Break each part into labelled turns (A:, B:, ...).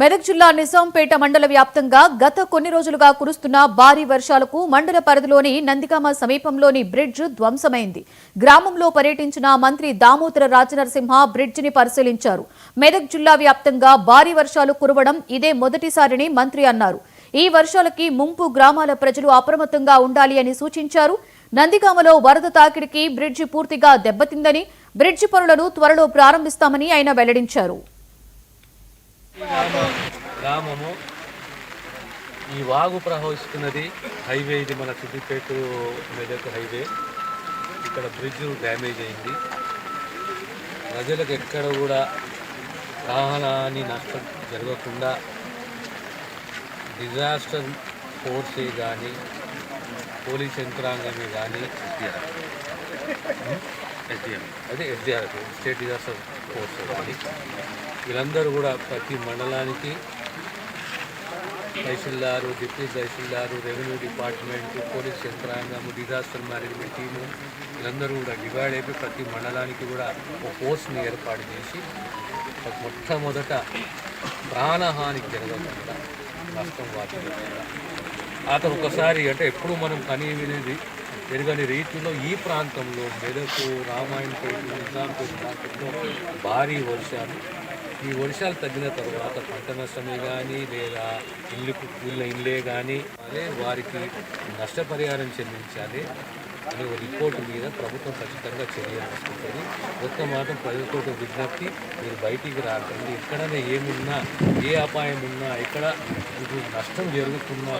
A: మెదక్ జిల్లా నిజాంపేట మండల వ్యాప్తంగా గత కొన్ని రోజులుగా కురుస్తున్న భారీ వర్షాలకు మండల పరిధిలోని నందిగామ సమీపంలోని బ్రిడ్జ్ ధ్వంసమైంది. గ్రామంలో పర్యటించిన మంత్రి దామోదర రాజనరసింహ బ్రిడ్జిని పరిశీలించారు. మెదక్ జిల్లా వ్యాప్తంగా భారీ వర్షాలు కురవడం ఇదే మొదటిసారని మంత్రి అన్నారు. ఈ వర్షాలకి ముంపు గ్రామాల ప్రజలు అప్రమత్తంగా ఉండాలి అని సూచించారు. నందిగామలో వరద తాకిడికి బ్రిడ్జి పూర్తిగా దెబ్బతిందని, బ్రిడ్జి పనులను త్వరలో ప్రారంభిస్తామని ఆయన వెల్లడించారు.
B: గ్రామము ఈ వాగు ప్రవహిస్తున్నది హైవే, ఇది మన సిద్దిపేట మెదక్ హైవే. ఇక్కడ బ్రిడ్జ్ డ్యామేజ్ అయింది. ప్రజలకు ఎక్కడ కూడా ప్రాణహాని నష్టం జరగకుండా డిజాస్టర్ ఫోర్సే కానీ, పోలీస్ యంత్రాంగమే కానీ, ఎస్డిఆర్ స్టేట్ డిజాస్టర్ ఫోర్స్ కానీ వీళ్ళందరూ కూడా ప్రతి మండలానికి tahsildar, deputy tahsildar, revenue department, police యంత్రాంగము, డిజాస్టర్ మేనేజ్మెంట్ టీము వీళ్ళందరూ కూడా డివైడ్ అయిపోయి ప్రతి మండలానికి కూడా ఒక ఫోర్స్ని ఏర్పాటు చేసి మొట్టమొదట ప్రాణహానికి జరగకుండా, నష్టం వాటిల్లకుండా అతను ఒకసారి అంటే ఎప్పుడు మనం కనీ వినేది ఎరగని రీతిలో ఈ ప్రాంతంలో మెదకు, రామాయణపేట, నిజాంపేట ప్రాంతంలో భారీ వర్షాలు. ఈ వర్షాలు తగ్గిన తర్వాత పంట నష్టమే కానీ లేదా ఇల్లుకు కూలిన ఇల్లే కానీ అదే వారికి నష్టపరిహారం చెల్లించాలి అనే ఒక రిపోర్టు మీద ప్రభుత్వం ఖచ్చితంగా చర్యలు తీసుకుంటుంది. ఒక్క మాత్రం ప్రజలతో విజ్ఞప్తి, మీరు బయటికి రాకండి. ఎక్కడైనా ఏమున్నా, ఏ అపాయం ఉన్నా, ఎక్కడ మీకు నష్టం జరుగుతున్న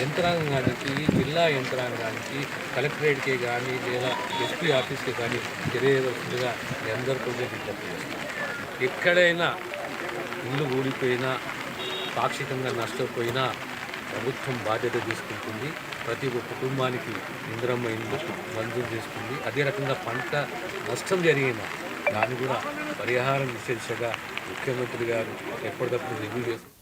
B: యంత్రాంగానికి, జిల్లా యంత్రాంగానికి, కలెక్టరేట్కే కానీ లేదా ఎస్పీ ఆఫీస్కి కానీ తెలియవలసిందిగా మీ అందరితో విజ్ఞప్తి చేస్తాం. ఎక్కడైనా ఇల్లు ఊడిపోయినా, పాక్షికంగా నష్టపోయినా ప్రభుత్వం బాధ్యత తీసుకుంటుంది. ప్రతి ఒక్క కుటుంబానికి ఇందిరమ్మ ఇల్లు మంజూరు చేస్తుంది. అదే రకంగా పంట నష్టం జరిగిన దాన్ని కూడా పరిహారం ఇచ్చే దిశగా ముఖ్యమంత్రి గారు ఎప్పటికప్పుడు రివ్యూ చేస్తారు.